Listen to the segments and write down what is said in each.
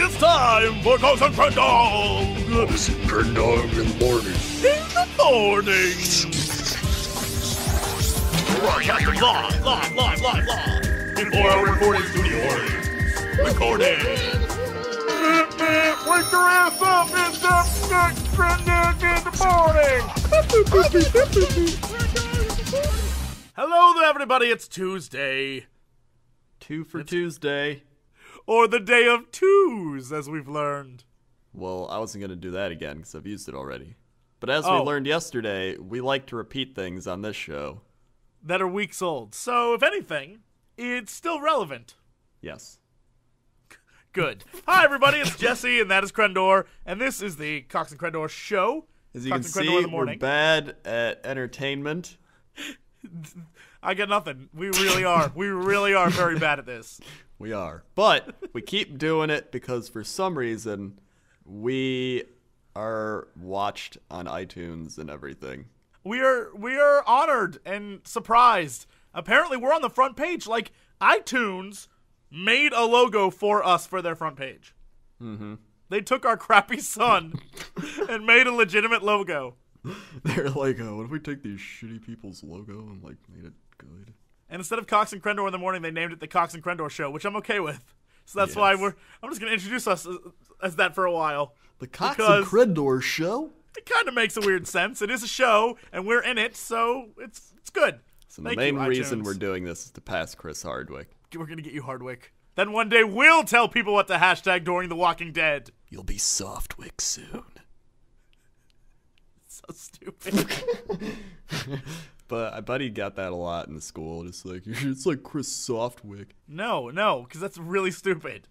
it's time for Crendor. This is Crendor In The Morning. In the morning. Broadcasting live. Before our recording studio audience. Recording. Wake your ass up, it's Crendor In The Morning. Hello there, everybody, it's Tuesday. Tuesday. Or the day of twos, as we've learned. Well, I wasn't going to do that again because I've used it already. But as we learned yesterday, we like to repeat things on this show. That are weeks old. So, if anything, it's still relevant. Yes. Good. Hi, everybody, it's Jesse, and that is Crendor, and this is the Cox and Crendor show. As you can see, we're bad at entertainment. I get nothing. We really are. We really are very bad at this. We are. But we keep doing it because for some reason we are watched on iTunes and everything. We are honored and surprised. Apparently we're on the front page. Like, iTunes made a logo for us for their front page. Mm-hmm. They took our crappy Sun and made a legitimate logo. They're like, what if we take these shitty people's logo and like made it good? And instead of Cox and Crendor in the Morning, they named it the Cox and Crendor Show, which I'm okay with. So that's why I'm just going to introduce us as that for a while. The Cox and Crendor Show? It kind of makes a weird sense. It is a show, and we're in it, so it's good. So the main reason we're doing this is to pass Chris Hardwick. We're going to get you Hardwick. Then one day we'll tell people what to hashtag during The Walking Dead. You'll be Softwick soon. So stupid. But I bet he got that a lot in the school. It's like Chris Softwick. No, because that's really stupid.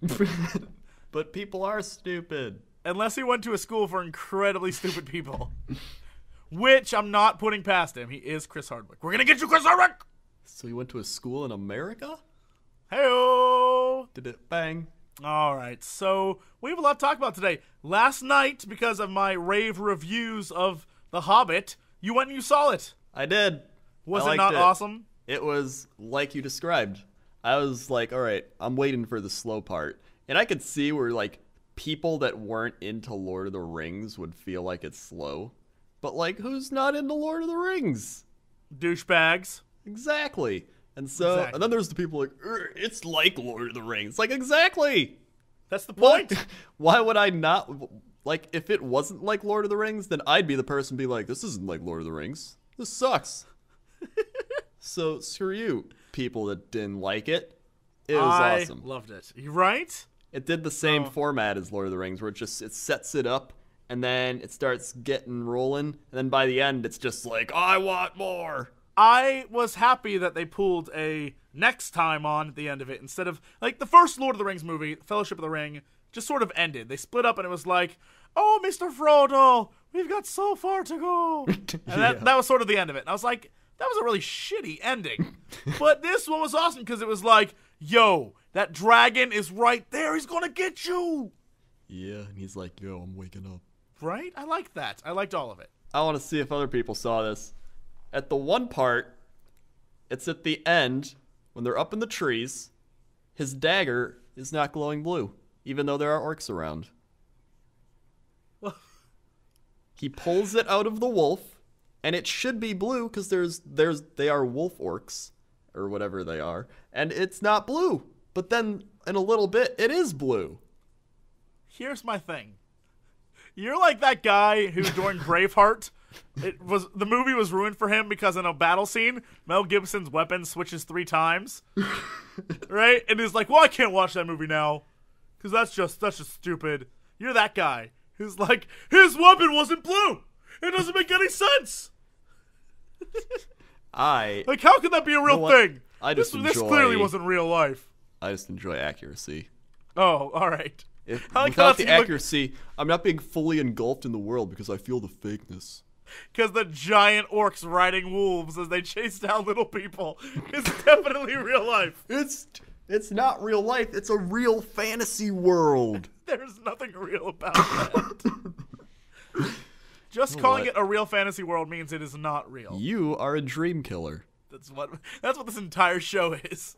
But people are stupid. Unless he went to a school for incredibly stupid people. Which I'm not putting past him. He is Chris Hardwick. We're going to get you, Chris Hardwick! So he went to a school in America? Hey-o! Did it bang? All right, so we have a lot to talk about today. Last night, because of my rave reviews of The Hobbit, you went and you saw it. I did. Was it not awesome? It was like you described. I was like, all right, I'm waiting for the slow part. And I could see where, like, people that weren't into Lord of the Rings would feel like it's slow. But, like, who's not into Lord of the Rings? Douchebags. Exactly. And so, and then there's the people like, it's like Lord of the Rings. Like, exactly. That's the point. Why would I not, like, if it wasn't like Lord of the Rings, then I'd be the person be like, this isn't like Lord of the Rings. This sucks. So, screw you, people that didn't like it. It was awesome. I loved it. You right? It did the same format as Lord of the Rings, where it sets it up, and then it starts getting rolling, and then by the end, it's just like, I want more. I was happy that they pulled a next time on at the end of it, instead of, like, the first Lord of the Rings movie, Fellowship of the Ring, just sort of ended. They split up, and it was like, oh, Mr. Frodo, we've got so far to go. And that was sort of the end of it. And I was like, that was a really shitty ending. But this one was awesome, because it was like, yo, that dragon is right there. He's going to get you. Yeah, and he's like, yo, I'm waking up. Right? I liked that. I liked all of it. I want to see if other people saw this. At the one part, it's at the end, when they're up in the trees, his dagger is not glowing blue, even though there are orcs around. He pulls it out of the wolf, and it should be blue, because they are wolf orcs, or whatever they are, and it's not blue. But then, in a little bit, it is blue. Here's my thing. You're like that guy who, during Braveheart, the movie was ruined for him because in a battle scene, Mel Gibson's weapon switches 3 times, right? And he's like, well, I can't watch that movie now because that's just stupid. You're that guy who's like, his weapon wasn't blue. It doesn't make any sense. Like, how could that be a real thing? This clearly wasn't real life. I just enjoy accuracy. Oh, all right. Without the accuracy, I'm not being fully engulfed in the world because I feel the fakeness. Because the giant orcs riding wolves as they chase down little people is definitely real life. It's not real life. It's a real fantasy world. There's nothing real about that. Just calling it a real fantasy world means it is not real. You are a dream killer. That's what this entire show is.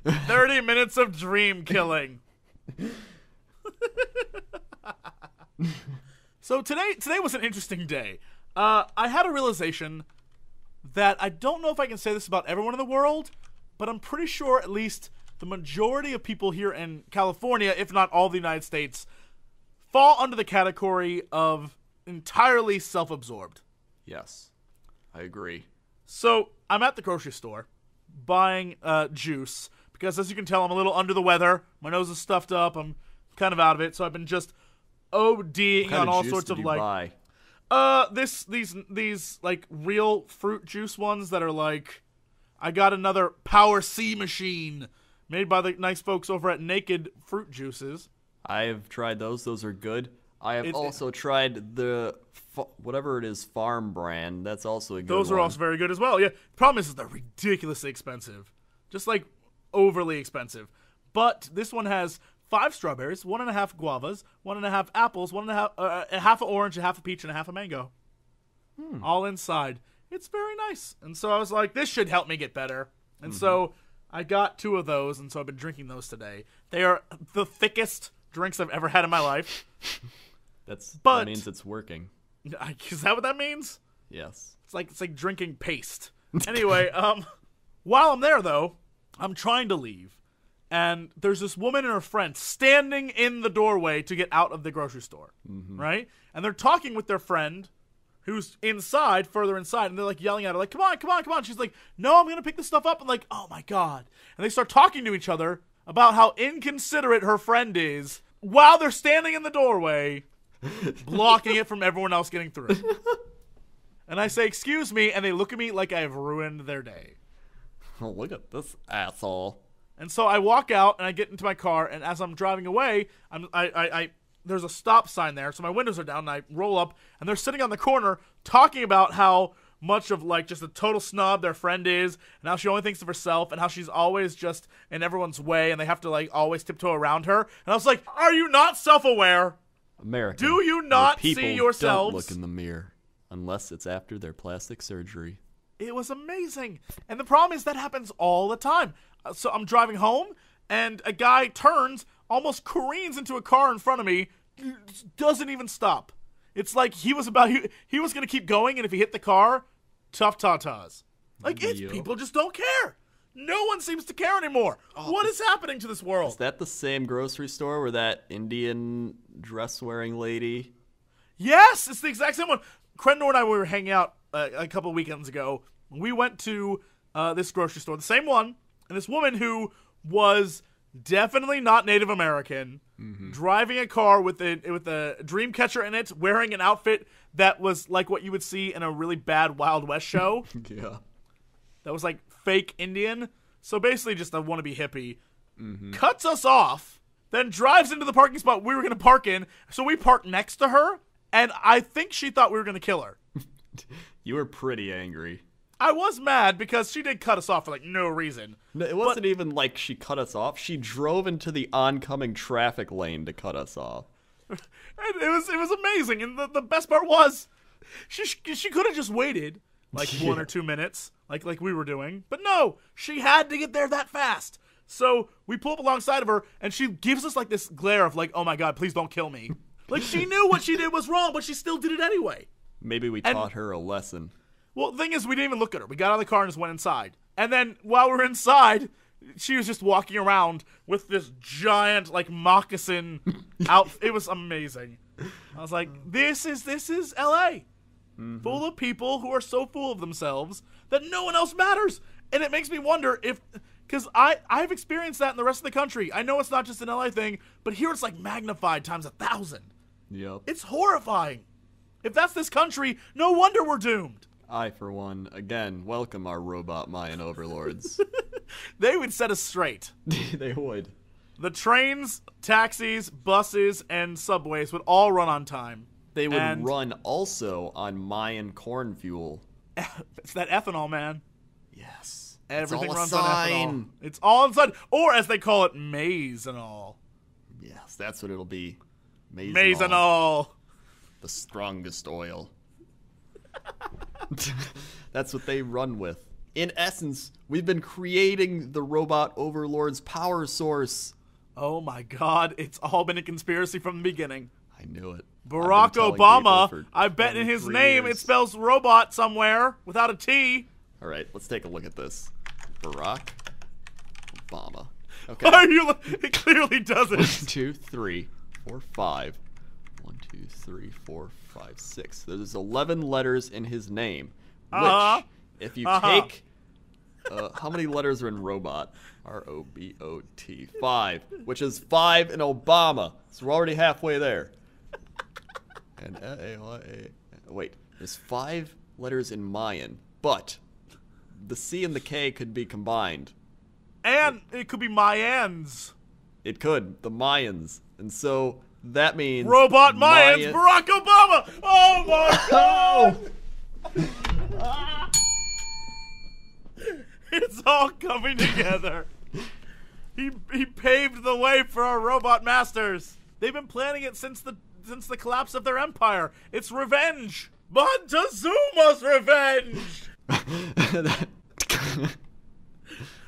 30 minutes of dream killing. So today was an interesting day. I had a realization that I don't know if I can say this about everyone in the world, but I'm pretty sure at least the majority of people here in California, if not all the United States, fall under the category of entirely self-absorbed. Yes, I agree. So I'm at the grocery store buying juice because, as you can tell, I'm a little under the weather. My nose is stuffed up. I'm kind of out of it, so I've been just ODing on all sorts of like these like real fruit juice ones that are like, I got another Power C machine made by the nice folks over at Naked Fruit Juices. I have tried those. Those are good. I have also tried the whatever it is farm brand. That's also a good Those are one. also very good as well. Yeah. The problem is they're ridiculously expensive. Just like overly expensive. But this one has 5 strawberries, 1.5 guavas, 1.5 apples, a half a orange, a half a peach, and a half a mango. All inside. It's very nice. And so I was like, this should help me get better. And so I got 2 of those, and so I've been drinking those today. They are the thickest drinks I've ever had in my life. That means it's working. Is that what that means? Yes. It's like drinking paste. Anyway, while I'm there though, I'm trying to leave, and there's this woman and her friend standing in the doorway to get out of the grocery store, right? And they're talking with their friend, who's inside, further inside, and they're like yelling at her, like, "Come on, come on, come on!" She's like, "No, I'm gonna pick this stuff up." And like, "Oh my god!" And they start talking to each other about how inconsiderate her friend is, while they're standing in the doorway, blocking it from everyone else getting through. And I say, "Excuse me," and they look at me like I have ruined their day. Oh, look at this asshole. And so I walk out and I get into my car, and as I'm driving away, there's a stop sign there, so my windows are down, and I roll up, and they're sitting on the corner talking about how much of like just a total snob their friend is, and how she only thinks of herself, and how she's always just in everyone's way, and they have to like always tiptoe around her. And I was like, are you not self-aware? America. Do you not people see yourselves? Don't look in the mirror unless it's after their plastic surgery. It was amazing. And the problem is that happens all the time. So I'm driving home, and a guy turns, almost careens into a car in front of me, doesn't even stop. It's like he was going to keep going, and if he hit the car, tough tatas. Like, people just don't care. No one seems to care anymore. What is happening to this world? Is that the same grocery store where that Indian dress-wearing lady? Yes, it's the exact same one. Crendor and I were hanging out a couple of weekends ago. We went to this grocery store, the same one, and this woman who was definitely not Native American, driving a car with a dream catcher in it, wearing an outfit that was like what you would see in a really bad Wild West show. Yeah. That was like fake Indian. So basically just a wannabe hippie. Cuts us off, then drives into the parking spot we were going to park in. So we parked next to her, and I think she thought we were going to kill her. You were pretty angry. I was mad because she did cut us off for like no reason. No, it wasn't even like she cut us off. She drove into the oncoming traffic lane to cut us off. And it was amazing. And the best part was she could have just waited like 1 or 2 minutes like we were doing. But no, she had to get there that fast. So we pull up alongside of her, and she gives us like this glare of like, "Oh my god, please don't kill me." Like she knew what she did was wrong, but she still did it anyway. Maybe we taught her a lesson. Well, the thing is, we didn't even look at her. We got out of the car and just went inside. And then while we were inside, she was just walking around with this giant, like, moccasin outfit. It was amazing. I was like, this is L.A. Full of people who are so full of themselves that no one else matters. And it makes me wonder if, because I've experienced that in the rest of the country. I know it's not just an L.A. thing, but here it's like magnified times 1,000. Yep. It's horrifying. If that's this country, no wonder we're doomed. I, for one, again, welcome our robot Mayan overlords. They would set us straight. They would. The trains, taxis, buses, and subways would all run on time. They would run also on Mayan corn fuel. It's that ethanol, man. Yes. Everything it's all runs a on sign. ethanol. It's all inside. Or as they call it, maize and all. Yes, that's what it'll be. Maize and all. The strongest oil. That's what they run with. In essence, we've been creating the robot overlord's power source. Oh my god, it's all been a conspiracy from the beginning. I knew it. Barack Obama, I bet in his name it spells robot somewhere without a T. All right, let's take a look at this. Barack Obama. Okay. It clearly doesn't. 1, 2, 3, 4, 5. 1, 2, 3, 4, 5, 6. There's 11 letters in his name. Which, if you take... how many letters are in robot? R-O-B-O-T. 5. Which is 5 in Obama. So we're already halfway there. And wait, there's 5 letters in Mayan, but the C and the K could be combined. And it could be Mayans. It could, the Mayans. And so that means... Robot Mayans, Barack Obama! Oh my god! It's all coming together. He paved the way for our robot masters. They've been planning it since the collapse of their empire. It's revenge. Montezuma's revenge.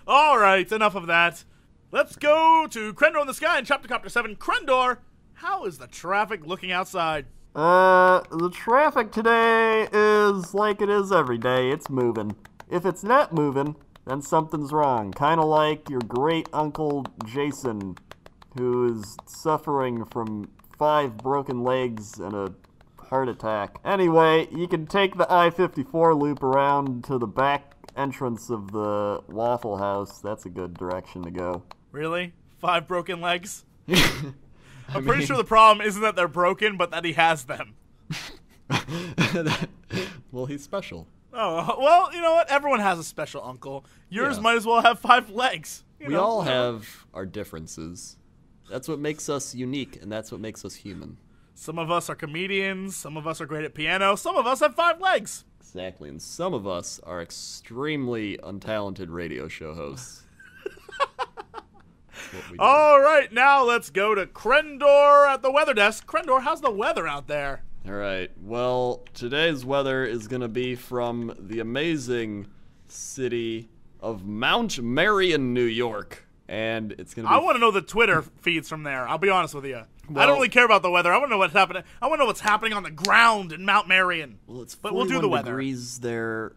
All right, enough of that. Let's go to Crendor in the Sky in Chapter 7. Crendor, how is the traffic looking outside? The traffic today is like it is every day. It's moving. If it's not moving, then something's wrong. Kind of like your great uncle Jason, who is suffering from 5 broken legs and a heart attack. Anyway, you can take the I-54 loop around to the back entrance of the Waffle House. That's a good direction to go. Really? 5 broken legs? I'm pretty sure the problem isn't that they're broken, but that he has them. Well, he's special. Oh, well, you know what? Everyone has a special uncle. Yours might as well have 5 legs. We all have our differences. That's what makes us unique, and that's what makes us human. Some of us are comedians, some of us are great at piano, some of us have 5 legs. Exactly, and some of us are extremely untalented radio show hosts. All right, now let's go to Crendor at the weather desk. Crendor, how's the weather out there? All right, well, today's weather is going to be from the amazing city of Mount Marion, New York. And it's going to be... I want to know the Twitter feeds from there. I'll be honest with you. Well, I don't really care about the weather. I want to know what's happening. I want to know what's happening on the ground in Mount Marion. Well, it's 41 but we'll do the weather. degrees there,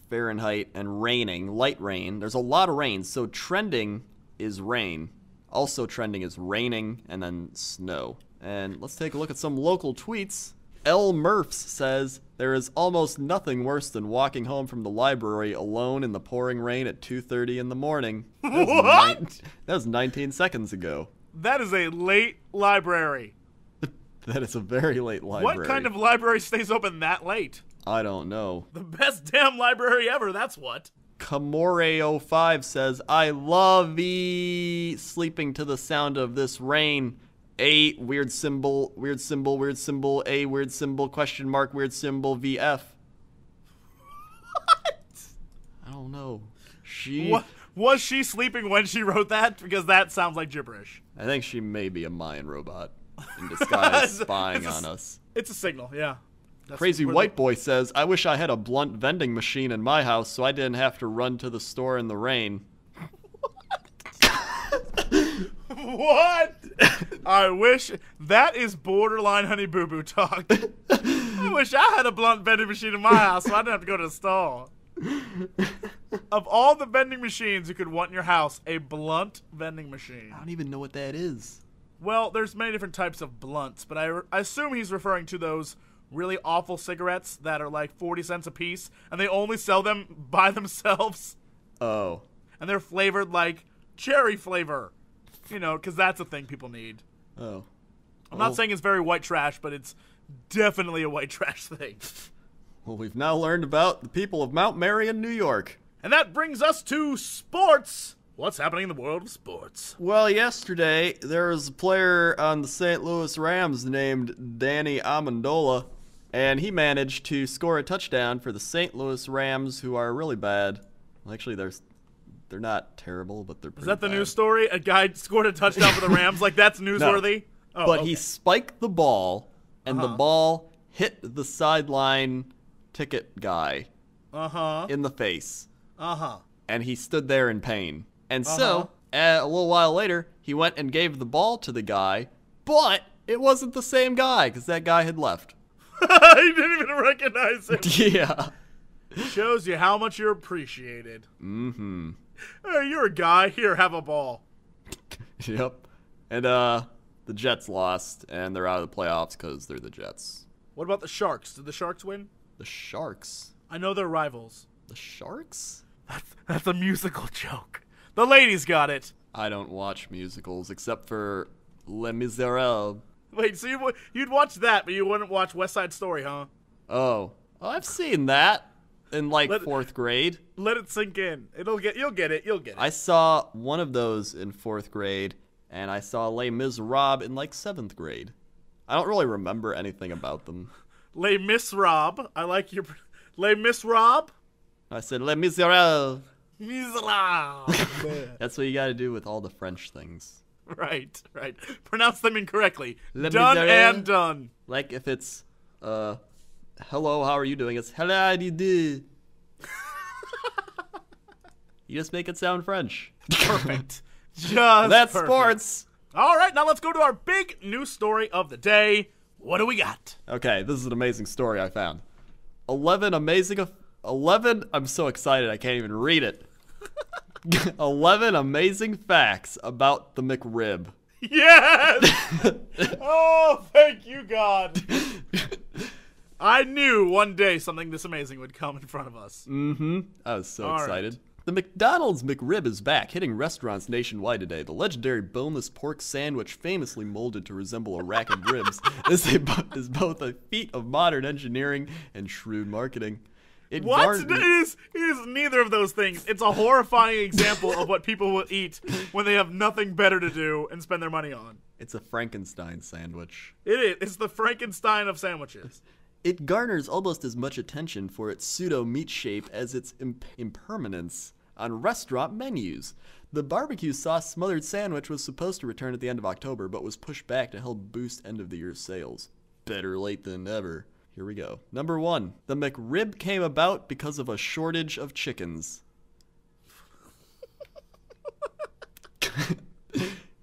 Fahrenheit, and raining, light rain. There's a lot of rain, so trending is rain. Also trending is raining and then snow. And let's take a look at some local tweets. L. Murphs says, there is almost nothing worse than walking home from the library alone in the pouring rain at 2:30 in the morning. What? That was 19 seconds ago. That is a late library. That is a very late library. What kind of library stays open that late? I don't know. The best damn library ever, that's what. Kamore05 says, I love sleeping to the sound of this rain. A weird symbol, weird symbol, weird symbol, A weird symbol, question mark, weird symbol, VF. What? I don't know. Was she sleeping when she wrote that? Because that sounds like gibberish. I think she may be a Mayan robot in disguise spying on us. It's a signal, yeah. Crazy White Boy says, I wish I had a blunt vending machine in my house so I didn't have to run to the store in the rain. What? I wish that is borderline Honey Boo Boo talk. I wish I had a blunt vending machine in my house so I didn't have to go to the store. Of all the vending machines you could want in your house, a blunt vending machine. I don't even know what that is. Well, there's many different types of blunts, but I assume he's referring to those really awful cigarettes that are like 40 cents a piece, and they only sell them by themselves. Oh. And they're flavored like cherry flavor. You know, because that's a thing people need. Oh. I'm not saying it's very white trash, but it's definitely a white trash thing. Well, we've now learned about the people of Mount Marion, New York. And that brings us to sports. What's happening in the world of sports? Well, yesterday, there was a player on the St. Louis Rams named Danny Amendola, and he managed to score a touchdown for the St. Louis Rams, who are really bad. Well, actually, they're not terrible, but they're pretty bad. Is that the bad. news story? A guy scored a touchdown for the Rams? Like, that's newsworthy? No. Oh, but okay. He spiked the ball, and the ball hit the sideline ticket guy in the face. And he stood there in pain. And so, And a little while later, he went and gave the ball to the guy, but it wasn't the same guy because that guy had left. He didn't even recognize him. Yeah. Shows you how much you're appreciated. Mm-hmm. Hey, you're a guy. Here, have a ball. Yep. And the Jets lost, and they're out of the playoffs because they're the Jets. What about the Sharks? Did the Sharks win? The Sharks? I know they're rivals. The Sharks? That's a musical joke. The ladies got it. I don't watch musicals except for Les Miserables. Wait, so you'd watch that, but you wouldn't watch West Side Story, huh? Oh, I've seen that in like 4th grade. Let it sink in. You'll get it. I saw one of those in 4th grade, and I saw Les Miserables in like 7th grade. I don't really remember anything about them. Les Miserables. I like your Les Miserables. I said Les Miserables. Miserables. That's what you gotta do with all the French things. Right. Pronounce them incorrectly. Les Done Miserables. and done. Like if it's, hello, how are you doing? It's hello, do you do? You just make it sound French. Perfect. That's perfect. sports. All right, now let's go to our big news story of the day. What do we got? Okay, this is an amazing story I found. 11, I'm so excited I can't even read it. 11 amazing facts about the McRib. Yes! Oh, thank you, God. I knew one day something this amazing would come in front of us. Mm-hmm. I was so All excited. right. The McDonald's McRib is back, hitting restaurants nationwide today. The legendary boneless pork sandwich, famously molded to resemble a rack of ribs, is both a feat of modern engineering and shrewd marketing. It is neither of those things. It's a horrifying example of what people will eat when they have nothing better to do and spend their money on. It's a Frankenstein sandwich. It is. It's the Frankenstein of sandwiches. It garners almost as much attention for its pseudo-meat shape as its impermanence on restaurant menus. The barbecue sauce smothered sandwich was supposed to return at the end of October, but was pushed back to help boost end-of-the-year sales. Better late than never. Here we go. Number 1. The McRib came about because of a shortage of chickens.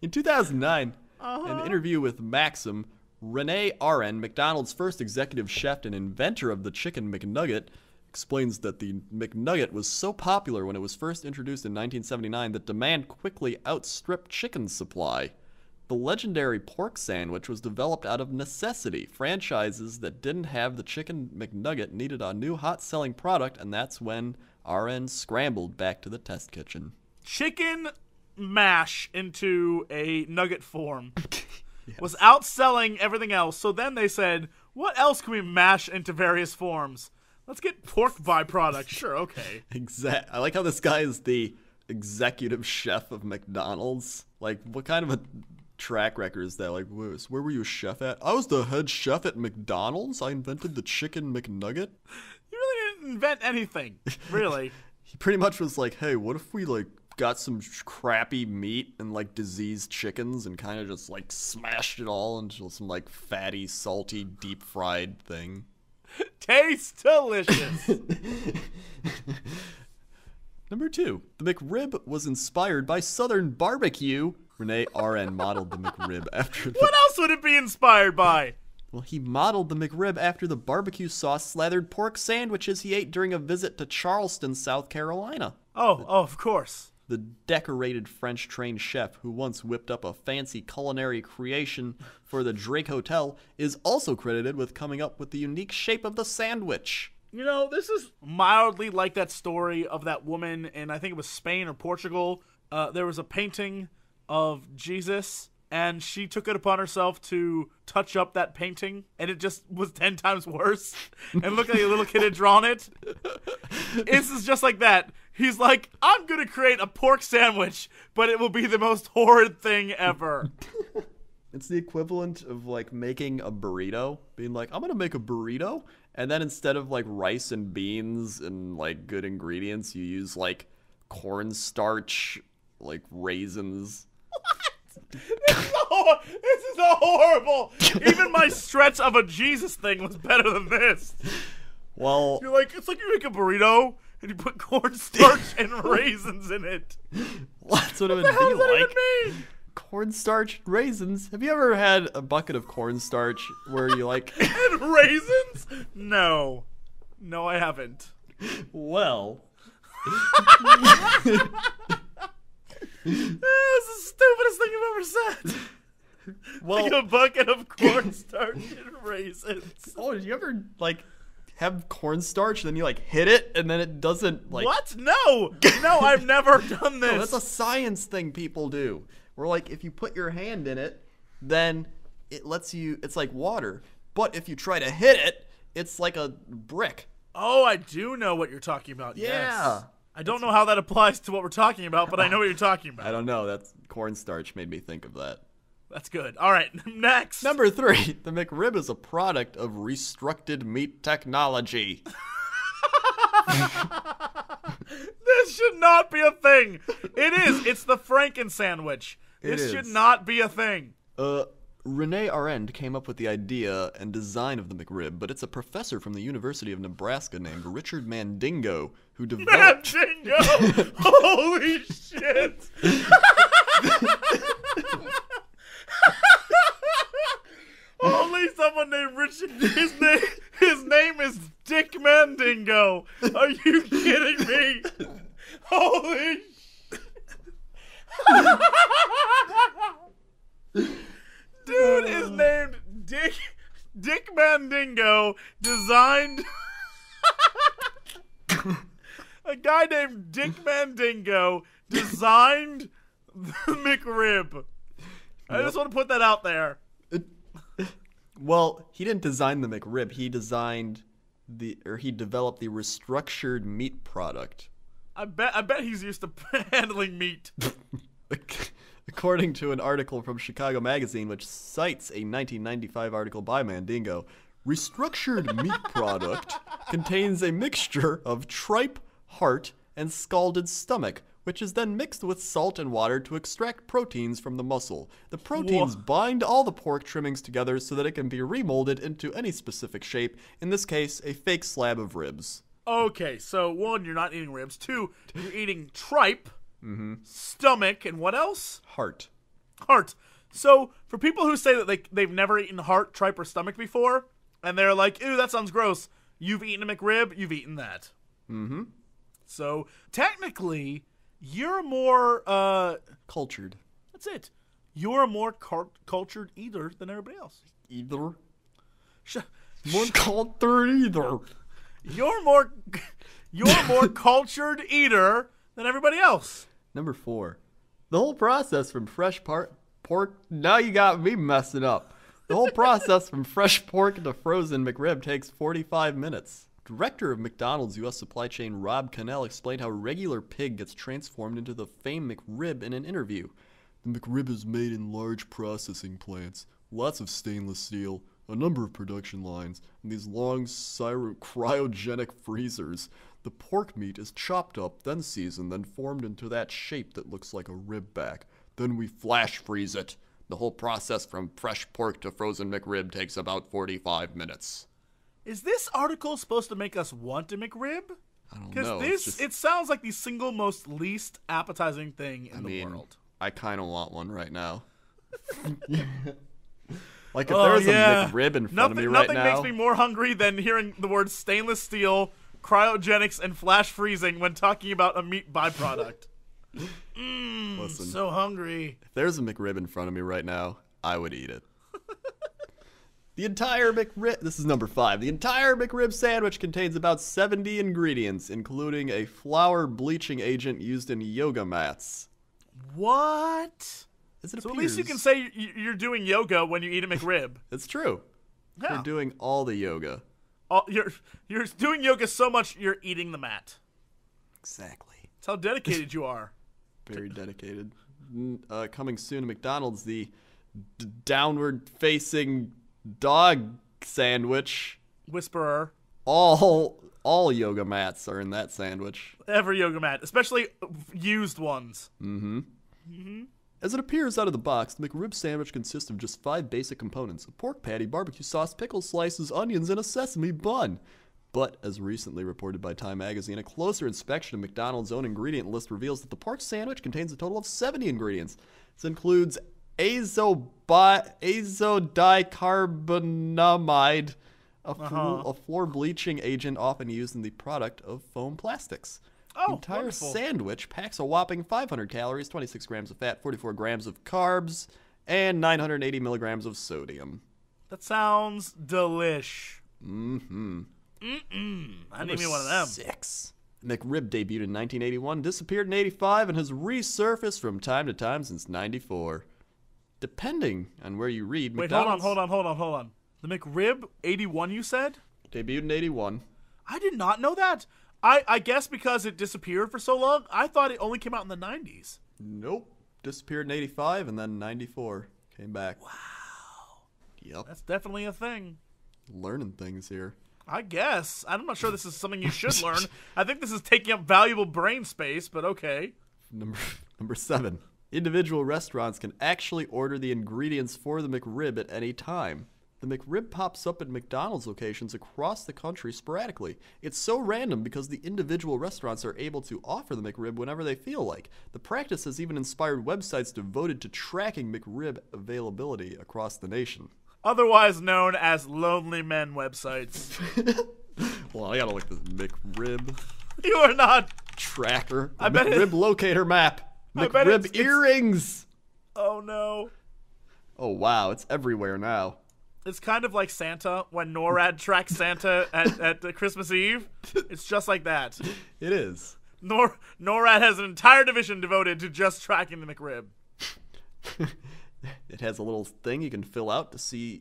In 2009, an interview with Maxim, Renee Ahren, McDonald's first executive chef and inventor of the Chicken McNugget, explains that the McNugget was so popular when it was first introduced in 1979 that demand quickly outstripped chicken supply. The legendary pork sandwich was developed out of necessity. Franchises that didn't have the Chicken McNugget needed a new hot-selling product, and that's when Ahren scrambled back to the test kitchen. Chicken mash into a nugget form was outselling everything else, so then they said, what else can we mash into various forms? Let's get pork byproduct. Sure, okay. I like how this guy is the executive chef of McDonald's. Like, what kind of a track record is that? Like, where were you a chef at? I was the head chef at McDonald's. I invented the Chicken McNugget. You really didn't invent anything, really. He pretty much was like, hey, what if we, like, got some crappy meat and, like, diseased chickens and kind of just, like, smashed it all into some, like, fatty, salty, deep-fried thing. Tastes delicious. Number 2. The McRib was inspired by Southern barbecue. Renee Ahren modeled the McRib after the... What else would it be inspired by? Well, he modeled the McRib after the barbecue sauce-slathered pork sandwiches he ate during a visit to Charleston, South Carolina. Oh, of course. The decorated French-trained chef who once whipped up a fancy culinary creation for the Drake Hotel is also credited with coming up with the unique shape of the sandwich. You know, this is mildly like that story of that woman in, I think it was Spain or Portugal. There was a painting of Jesus, and she took it upon herself to touch up that painting, and it just was 10 times worse, and looked like a little kid had drawn it. This is just like that. He's like, I'm going to create a pork sandwich, but it will be the most horrid thing ever. It's the equivalent of, like, making a burrito, being like, I'm going to make a burrito, and then instead of, like, rice and beans and, like, good ingredients, you use, like, cornstarch, like, raisins. This is a horrible. Even my stretch of a Jesus thing was better than this. Well, You're like, it's like you make a burrito, and you put cornstarch and raisins in it. That's what it would What the hell be does that like. even mean? Cornstarch and raisins. Have you ever had a bucket of cornstarch where you like... And raisins? No. No, I haven't. Well... This is the stupidest thing I've ever said. Well, Like a bucket of cornstarch and raisins. oh, did you ever, like, have cornstarch and then you, like, hit it and then it doesn't, like... What? No! No, I've never done this. No, that's a science thing people do. Where, like, if you put your hand in it, then it lets you... It's like water. But if you try to hit it, it's like a brick. Oh, I do know what you're talking about. Yeah. Yes. I don't know how that applies to what we're talking about, but I know what you're talking about. I don't know. That's cornstarch made me think of that. That's good. All right, next. Number 3. The McRib is a product of restructured meat technology. This should not be a thing. It is. It's the Franken sandwich. This should not be a thing. Rene Arend came up with the idea and design of the McRib, but it's a professor from the University of Nebraska named Richard Mandingo who developed... Mandingo! Holy shit! Only someone named Richard. His name is Dick Mandingo. Are you kidding me? Holy dude is named Dick Mandingo. Designed a guy named Dick Mandingo designed the McRib. I just want to put that out there. Well, he didn't design the McRib. He developed the restructured meat product. I bet he's used to handling meat. According to an article from Chicago Magazine, which cites a 1995 article by Mandingo, restructured meat product contains a mixture of tripe, heart, and scalded stomach, which is then mixed with salt and water to extract proteins from the muscle. The proteins bind all the pork trimmings together so that it can be remolded into any specific shape, in this case, a fake slab of ribs. Okay, so 1, you're not eating ribs. 2, you're eating tripe, stomach, and what else? Heart. Heart. So, for people who say that they've never eaten heart, tripe, or stomach before, and they're like, ew, that sounds gross, you've eaten a McRib, you've eaten that. Mm-hmm. So, technically, you're more, cultured. That's it. You're a more cultured eater than everybody else. Either? More cultured either. You're more cultured eater than everybody else. Number 4. The whole process from fresh pork... Now you got me messing up. The whole process from fresh pork to frozen McRib takes 45 minutes. Director of McDonald's U.S. supply chain Rob Cannell explained how regular pig gets transformed into the famed McRib in an interview. The McRib is made in large processing plants, lots of stainless steel, a number of production lines, and these long cryogenic freezers. The pork meat is chopped up, then seasoned, then formed into that shape that looks like a rib back. Then we flash freeze it. The whole process from fresh pork to frozen McRib takes about 45 minutes. Is this article supposed to make us want a McRib? I don't Because know. it sounds like the single most least appetizing thing in the world. I kind of want one right now. Like if there was a McRib in front of me right now. Nothing makes me more hungry than hearing the words stainless steel, cryogenics, and flash freezing when talking about a meat byproduct. Listen, So hungry. if there's a McRib in front of me right now, I would eat it. The entire McRib, this is number 5. The entire McRib sandwich contains about 70 ingredients, including a flour bleaching agent used in yoga mats. What? As it So at appears, least you can say you're doing yoga when you eat a McRib. it's true. Yeah. You're doing all the yoga. You're doing yoga so much you're eating the mat. Exactly. That's how dedicated you are. Very dedicated. Coming soon to McDonald's, the downward-facing dog sandwich. Whisperer. All yoga mats are in that sandwich. Every yoga mat, especially used ones. As it appears out of the box, the McRib sandwich consists of just 5 basic components: a pork patty, barbecue sauce, pickles, slices, onions, and a sesame bun. But, as recently reported by Time magazine, a closer inspection of McDonald's own ingredient list reveals that the pork sandwich contains a total of 70 ingredients. This includes azodicarbonamide, a floor bleaching agent often used in the product of foam plastics. The entire wonderful. sandwich packs a whopping 500 calories, 26 grams of fat, 44 grams of carbs, and 980 milligrams of sodium. That sounds delish. Mm-hmm. I need me one of them. 6. McRib debuted in 1981, disappeared in 85, and has resurfaced from time to time since 94. Depending on where you read, Wait, McDonald's... hold on. The McRib 81, you said? Debuted in 81. I did not know that. I guess because it disappeared for so long, I thought it only came out in the 90s. Nope. Disappeared in 85, and then 94. Came back. Wow. Yep. That's definitely a thing. Learning things here. I guess. I'm not sure this is something you should learn. I think this is taking up valuable brain space, but okay. Number 7. Individual restaurants can actually order the ingredients for the McRib at any time. The McRib pops up at McDonald's locations across the country sporadically. It's so random because the individual restaurants are able to offer the McRib whenever they feel like. The practice has even inspired websites devoted to tracking McRib availability across the nation. Otherwise known as Lonely Men websites. Well, I gotta look this McRib You are not. tracker. I bet McRib locator map. I bet McRib earrings. Oh no. Oh wow, it's everywhere now. It's kind of like Santa when NORAD tracks Santa at Christmas Eve. It's just like that. It is. NORAD has an entire division devoted to just tracking the McRib. It has a little thing you can fill out to say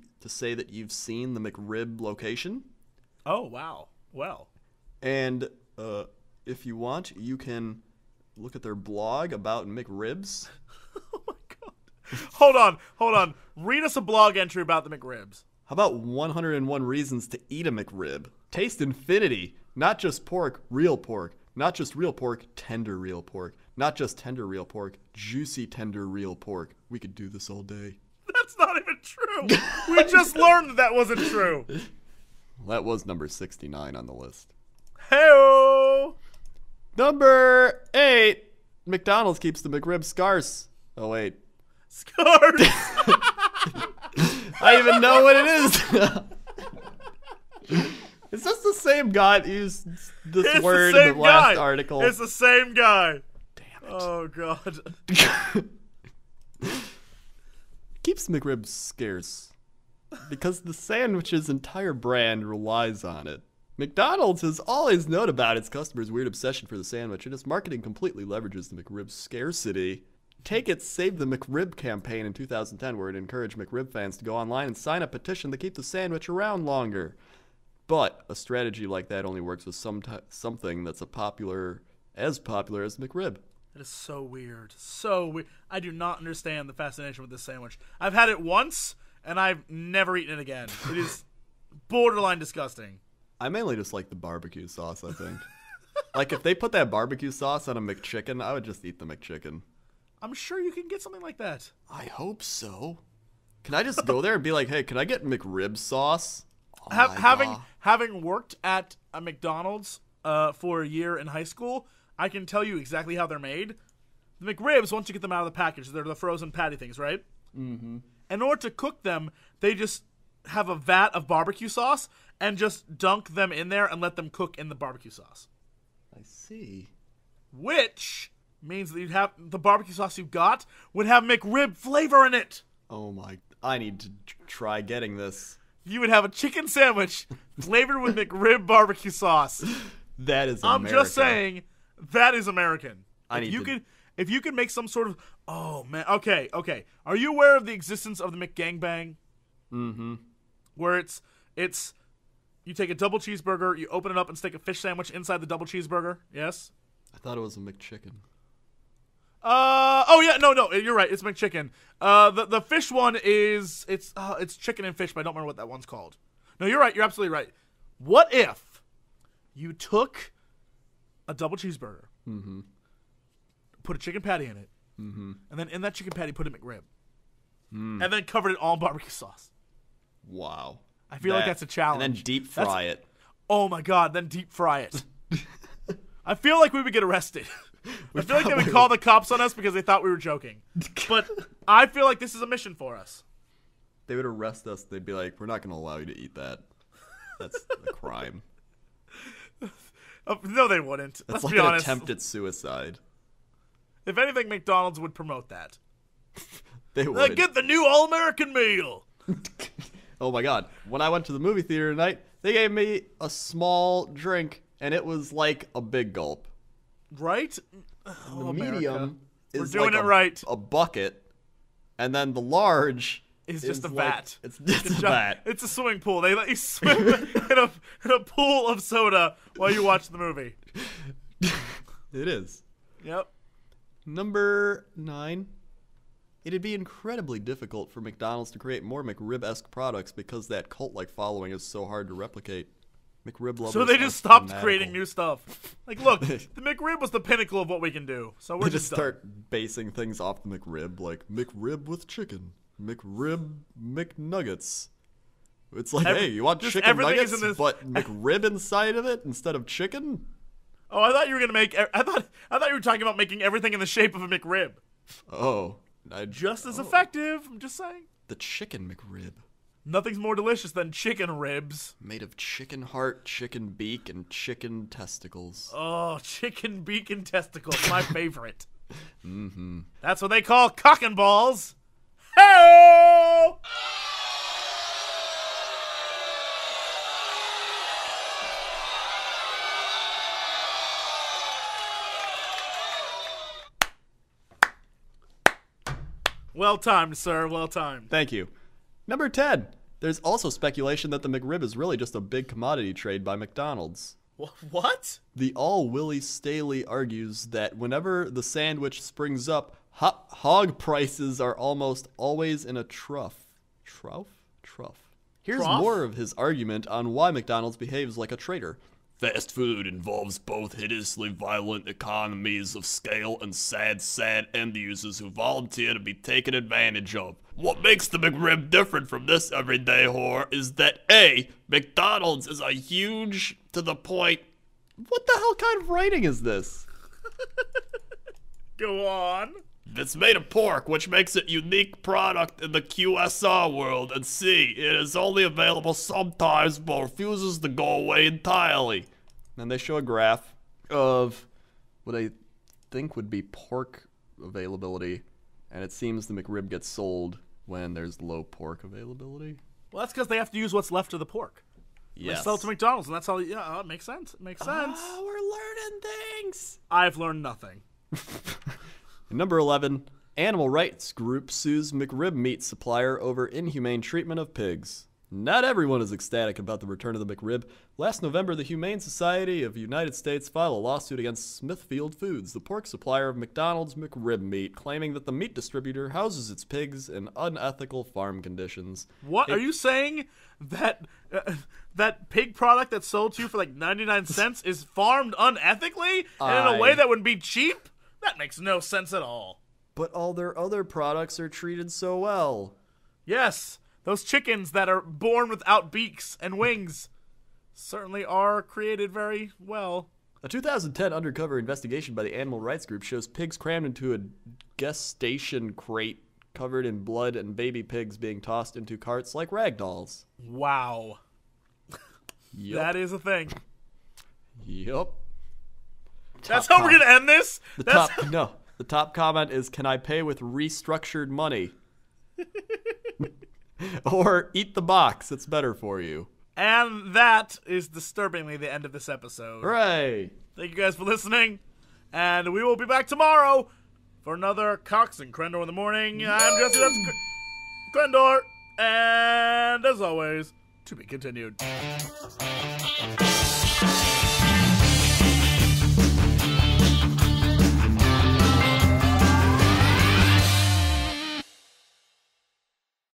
that you've seen the McRib location. Oh, wow. Well. And if you want, you can look at their blog about McRibs. Oh my god. Hold on. Read us a blog entry about the McRibs. How about 101 reasons to eat a McRib? Taste infinity. Not just pork, real pork. Not just real pork, tender real pork. Not just tender real pork, juicy tender real pork. We could do this all day. That's not even true. We just learned that wasn't true. That was number 69 on the list. Hey-o. Number 8. McDonald's keeps the McRib scarce. Oh, wait. Scars. I even know what it is. Is this the same guy that used this word in the last article? It's the same guy. Damn it. Oh, God. Keeps McRib scarce because the sandwich's entire brand relies on it. McDonald's has always known about its customers' weird obsession for the sandwich, and its marketing completely leverages the McRib's scarcity. Take its Save the McRib campaign in 2010, where it encouraged McRib fans to go online and sign a petition to keep the sandwich around longer. But a strategy like that only works with something that's as popular as the McRib. It is so weird. So weird. I do not understand the fascination with this sandwich. I've had it once, and I've never eaten it again. It is borderline disgusting. I mainly just like the barbecue sauce, I think. Like, if they put that barbecue sauce on a McChicken, I would just eat the McChicken. I'm sure you can get something like that. I hope so. Can I just go there and be like, hey, can I get McRib sauce? Oh Having worked at a McDonald's for a year in high school, I can tell you exactly how they're made. The McRibs, once you get them out of the package, they're the frozen patty things, right? Mm-hmm. In order to cook them, they just have a vat of barbecue sauce and just dunk them in there and let them cook in the barbecue sauce. I see. Which means that you'd have the barbecue sauce you got would have McRib flavor in it. Oh my, I need to try getting this. You would have a chicken sandwich flavored with McRib barbecue sauce. That is I'm America. just saying, that is American. If you could make some sort of, oh man, okay. Are you aware of the existence of the McGangbang? Mm-hmm. Where it's you take a double cheeseburger, you open it up and stick a fish sandwich inside the double cheeseburger. Yes. I thought it was a McChicken. Oh yeah, no, you're right. It's McChicken. The fish one is it's chicken and fish, but I don't remember what that one's called. No, you're right. You're absolutely right. What if you took a double cheeseburger, mm-hmm. put a chicken patty in it, mm-hmm. and then in that chicken patty put a McRib, and then covered it all in barbecue sauce? Wow. I feel like that's a challenge. And then deep fry it. Oh my god, then deep fry it. I feel like we would get arrested. I feel like they would call the cops on us because they thought we were joking. But I feel like this is a mission for us. They would arrest us. They'd be like, we're not going to allow you to eat that. That's a crime. No, they wouldn't. That's Let's like be an honest. attempted suicide. If anything, McDonald's would promote that. They would. Get the new all-American meal. Oh my god. When I went to the movie theater tonight, they gave me a small drink, and it was like a big gulp. Right? The medium is We're doing like it right. a bucket, and then the large It's just a like- vat. It's just a vat. It's a swimming pool. They let you swim in a pool of soda while you watch the movie. It is. Yep. Number 9. It'd be incredibly difficult for McDonald's to create more McRib-esque products because that cult-like following is so hard to replicate. McRib lovers So they are just stopped fanatical. creating new stuff. Like, look, the McRib was the pinnacle of what we can do. So we're They just just done. start basing things off the McRib, like McRib with chicken, McRib McNuggets. It's like, hey, you want just chicken everything nuggets, is in this- but McRib inside of it instead of chicken? Oh, I thought you were gonna make. I thought you were talking about making everything in the shape of a McRib. Oh, Just as effective. I'm just saying. the chicken McRib. Nothing's more delicious than chicken ribs. Made of chicken heart, chicken beak, and chicken testicles. Oh, chicken beak and testicles, my favorite. That's what they call cock and balls. Hey! Well timed, sir. Well timed. Thank you. Number 10. There's also speculation that the McRib is really just a big commodity trade by McDonald's. What? The all Willie Staley argues that whenever the sandwich springs up, hog prices are almost always in a trough. Trough? Here's Trough? more of his argument on why McDonald's behaves like a trader. Fast food involves both hideously violent economies of scale and sad end users who volunteer to be taken advantage of. What makes the McRib different from this everyday whore is that A, McDonald's is a huge, to the point... What the hell kind of writing is this? Go on. It's made of pork, which makes it a unique product in the QSR world, and C, it is only available sometimes but refuses to go away entirely. And they show a graph of what I think would be pork availability, and it seems the McRib gets sold when there's low pork availability. Well, that's because they have to use what's left of the pork. Yes. They sell it to McDonald's, and that's how. Yeah, it makes sense. It makes sense. Oh, we're learning things. I've learned nothing. Number 11, animal rights group sues McRib meat supplier over inhumane treatment of pigs. Not everyone is ecstatic about the return of the McRib. Last November, the Humane Society of the United States filed a lawsuit against Smithfield Foods, the pork supplier of McDonald's McRib meat, claiming that the meat distributor houses its pigs in unethical farm conditions. What are you saying? That that pig product that's sold to you for like 99 cents is farmed unethically and in a way that would be cheap? That makes no sense at all. But all their other products are treated so well. Yes, those chickens that are born without beaks and wings certainly are created very well. A 2010 undercover investigation by the animal rights group shows pigs crammed into a gestation crate covered in blood and baby pigs being tossed into carts like rag dolls. Wow. Yep. That is a thing. Yep. That's how we're going to end this? The top comment is, can I pay with restructured money? Or eat the box, it's better for you. And that is disturbingly the end of this episode. Hooray! Thank you guys for listening. And we will be back tomorrow for another Cox and Crendor in the Morning. I'm Jesse, that's Crendor. And as always, to be continued.